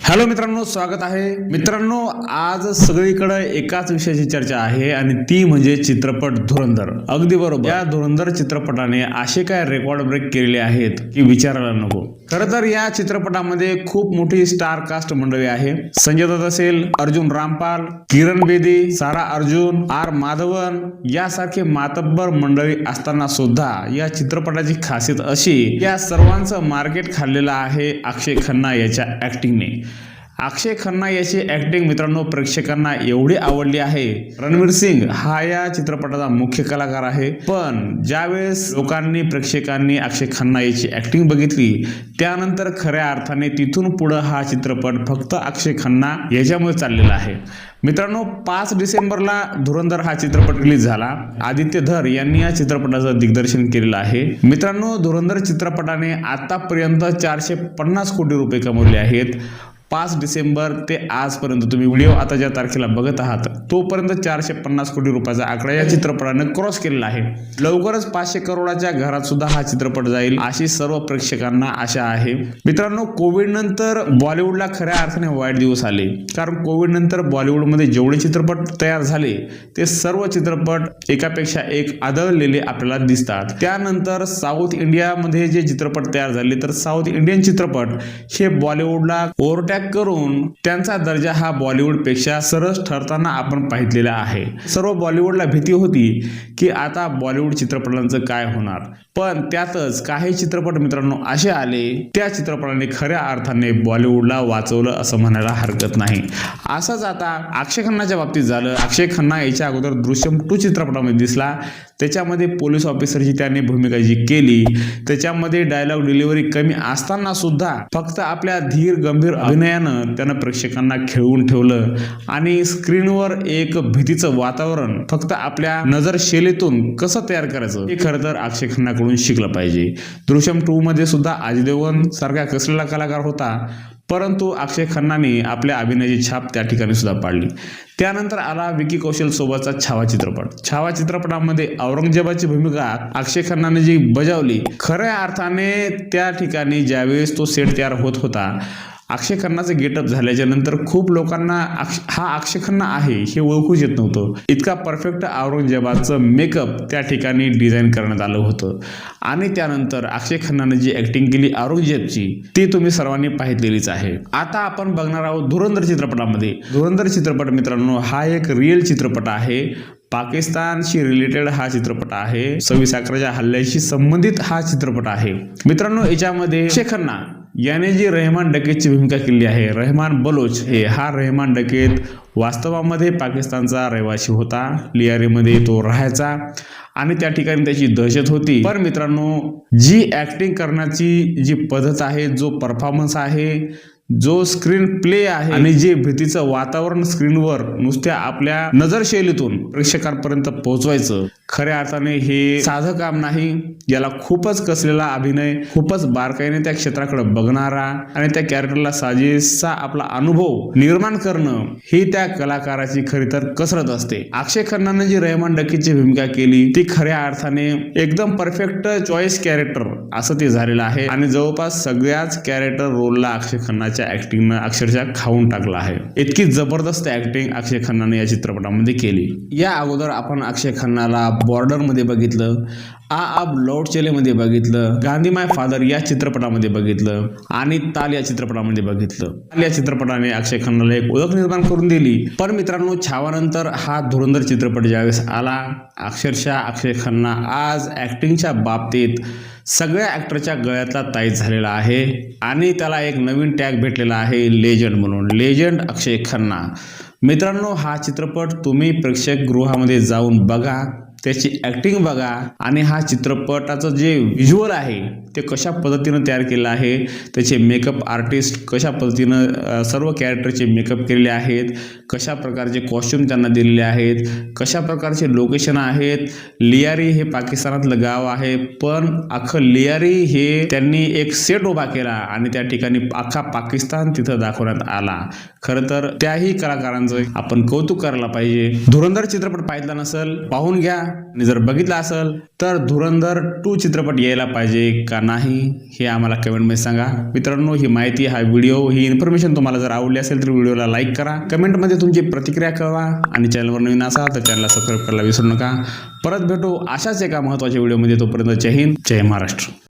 Hello मित्रांनो, स्वागत आहे मित्रांनो। आज सगळीकडे एकाच विषयाची चर्चा आहे आणि ती म्हणजे चित्रपट धुरंधर। अगदी बरोबर, या धुरंधर चित्रपटाने असे काय रेकॉर्ड ब्रेक केलेले आहेत की विचारायला नको। खरं तर या चित्रपटामध्ये खूप मोठी स्टार कास्ट मंडळी आहे। संजय दत्त असेल, अर्जुन रामपाल, किरण बेदी, सारा अर्जुन, आर माधवन यासारखे मातब्बर मंडळी असताना सुद्धा या चित्रपटाची खासियत अशी, या सर्वांचं मार्केट खाल्लेलं आहे अक्षय खन्ना याच्या ऍक्टिंगने। अक्षय खन्ना याची ऍक्टिंग मित्रांनो प्रेक्षकांना एवढी आवडली आहे। रणवीर सिंग हा या चित्रपटाचा मुख्य कलाकार आहे, पण ज्यावेळेस लोकांनी प्रेक्षकांनी अक्षय खन्ना याची ऍक्टिंग बघितली त्यानंतर खऱ्या अर्थाने तिथून पुढे हा चित्रपट फक्त अक्षय खन्ना याच्यामुळे चाललेला आहे। मित्रांनो 5 डिसेंबरला धुरंधर हा चित्रपट रिलीज झाला। आदित्य धर यांनी या चित्रपटाचं दिग्दर्शन केलेलं आहे। मित्रांनो धुरंधर चित्रपटाने आतापर्यंत 450 कोटी रुपये कमवले आहेत। 5 डिसेंबर ते आजपर्यंत तुम्ही व्हिडिओ आता ज्या तारखेला बघत आहात तोपर्यंत 450 कोटी रुपयाचा आकडा या चित्रपटाने क्रॉस केलेला आहे। लवकरच 500 करोडाच्या घरात सुद्धा हा चित्रपट जाईल अशी सर्व प्रेक्षकांना आशा आहे। मित्रांनो कोविड नंतर बॉलिवूडला खऱ्या अर्थाने वाईट दिवस आले, कारण कोविड नंतर बॉलिवूडमध्ये जेवढे चित्रपट तयार झाले ते सर्व चित्रपट एकापेक्षा एक आदळलेले आपल्याला दिसतात। त्यानंतर साऊथ इंडियामध्ये जे चित्रपट तयार झाले तर साऊथ इंडियन चित्रपट हे बॉलिवूडला ओव्हरटॅक करून त्यांचा दर्जा हा बॉलिवूड पेक्षा सरस ठरताना आपण पाहिलेला आहे। सर्व बॉलिवूडला भीती होती की आता बॉलिवूड चित्रपटांचं काय होणार, पण त्यातच काही चित्रपट मित्रांनो असे आले त्या चित्रपटाने खऱ्या अर्थाने बॉलिवूडला वाचवलं असं म्हणायला हरकत नाही। असंच आता अक्षय खन्नाच्या बाबतीत झालं। अक्षय खन्ना याच्या अगोदर दृश्यम 2 चित्रपटामध्ये दिसला, त्याच्यामध्ये पोलीस ऑफिसरची त्याने भूमिका जी केली त्याच्यामध्ये डायलॉग डिलिव्हरी कमी असताना सुद्धा फक्त आपल्या धीर गंभीर अभिनयानं त्यानं प्रेक्षकांना खेळवून ठेवलं आणि स्क्रीनवर एक भीतीचं वातावरण फक्त आपल्या नजरशैलीतून कसं तयार करायचं हे खरं तर अक्षय खन्नाकडून शिकलं पाहिजे। दृश्यम 2 मध्ये सुद्धा अजय देवगण सारखा कसलेला कलाकार होता, परंतु अक्षय खन्नाने आपल्या अभिनयाची छाप त्या ठिकाणी सुद्धा पाडली। त्यानंतर आला विकी कौशल सोबतचा छावा चित्रपट। छावा चित्रपटामध्ये औरंगजेबाची भूमिका अक्षय खन्नाने जी बजावली, खऱ्या अर्थाने त्या ठिकाणी ज्यावेळेस तो सेट तयार होत होता अक्षय खन्नाचं गेटअप झाल्याच्या नंतर खूप लोकांना हा अक्षय खन्ना आहे हे ओळखूच येत नव्हतं। इतका परफेक्ट औरंगजेबाचं मेकअप त्या ठिकाणी डिझाईन करण्यात आलं होतं आणि त्यानंतर अक्षय खन्नाने जी ऍक्टिंग केली औरंगजेबची ती तुम्ही सर्वांनी पाहिलेलीच आहे। आता आपण बघणार आहोत धुरंधर चित्रपटामध्ये। धुरंधर चित्रपट मित्रांनो हा एक रिअल चित्रपट आहे। पाकिस्तानशी रिलेटेड हा चित्रपट आहे। 26 अकराच्या हल्ल्याशी संबंधित हा चित्रपट आहे। मित्रांनो याच्यामध्ये अक्षय खन्ना याने जी रहमान डकेतची भूमिका केली आहे, रहमान बलोच हा रहमान डकेत वास्तवामध्ये पाकिस्तानचा रहिवासी होता। लियारीमध्ये तो राहायचा आणि त्या ठिकाणी त्याची दहशत होती। पण मित्रांनो जी ऍक्टिंग करण्याची जी पद्धत आहे, जो परफॉर्मन्स आहे, जो स्क्रीन प्ले आहे आणि जे भीतीचं वातावरण स्क्रीनवर नुसत्या आपल्या नजरशैलीतून प्रेक्षकांपर्यंत पोहोचवायचं, खऱ्या अर्थाने हे साधं काम नाही। याला खूपच कसलेला अभिनय, खूपच बारकाईने त्या क्षेत्राकडे बघणारा आणि त्या कॅरेक्टरला साजेसा आपला अनुभव निर्माण करणं ही त्या कलाकाराची खरी तर कसरत असते। अक्षय खन्नाने जी रहमान डकेतची भूमिका केली ती खऱ्या अर्थाने एकदम परफेक्ट चॉईस कॅरेक्टर असं ते झालेलं आहे आणि जवळपास सगळ्याच कॅरेक्टर रोलला अक्षय खन्नाच्या ऍक्टिंगनं अक्षरशः खाऊन टाकला आहे। इतकी जबरदस्त ऍक्टिंग अक्षय खन्नाने या चित्रपटामध्ये केली। या अगोदर आपण अक्षय खन्नाला बॉर्डर मध्ये बघितलं, अब लौट चले मध्ये बघितलं, गांधी माय फादर या चित्रपटामध्ये बघितलं आणि ताल या चित्रपटामध्ये बघितलं। ताल या चित्रपटाने अक्षय खन्नाला एक ओळख निर्माण करून दिली। पण मित्रांनो छावानंतर हा धुरंधर चित्रपट ज्यावेळेस आला, अक्षरशः अक्षय खन्ना आज ऍक्टिंगच्या बाबतीत सगळ्या ऍक्टरच्या गळ्यातला ताईत झालेला आहे आणि त्याला एक नवीन टॅग भेटलेला आहे, लेजंड म्हणून। लेजंड अक्षय खन्ना। मित्रांनो हा चित्रपट तुम्ही प्रेक्षक गृहामध्ये जाऊन बघा, त्याची ऍक्टिंग बघा आणि हा चित्रपटाचं जे व्हिज्युअल आहे ते कशा पद्धतीनं तयार केलं आहे, त्याचे मेकअप आर्टिस्ट कशा पद्धतीनं सर्व कॅरेक्टरचे मेकअप केलेले आहेत, कशा प्रकारचे कॉस्ट्युम त्यांना दिलेले आहेत, कशा प्रकारचे लोकेशन आहेत। लियारी हे पाकिस्तानातलं गाव आहे, पण अख्खं लियारी हे त्यांनी एक सेट उभा केला आणि त्या ठिकाणी अख्खा पाकिस्तान तिथं दाखवण्यात आला। खरं तर त्याही कलाकारांचं आपण कौतुक करायला पाहिजे। धुरंधर चित्रपट पाहिला नसेल पाहून घ्या आणि जर बघितला असेल तर धुरंधर 2 चित्रपट यायला पाहिजे, का नाही हे आम्हाला कमेंटमध्ये सांगा. मित्रांनो, ही माहिती, हा व्हिडिओ, ही इन्फॉर्मेशन तुम्हाला जर आवडली असेल तर व्हिडिओला लाईक करा, कमेंटमध्ये तुमची प्रतिक्रिया कळवा आणि चॅनलवर नवीन असाल तर चॅनलला सबस्क्राईब करायला विसरू नका. परत भेटू अशाच एका महत्त्वाच्या व्हिडिओमध्ये. तोपर्यंत जय हिंद, जय महाराष्ट्र.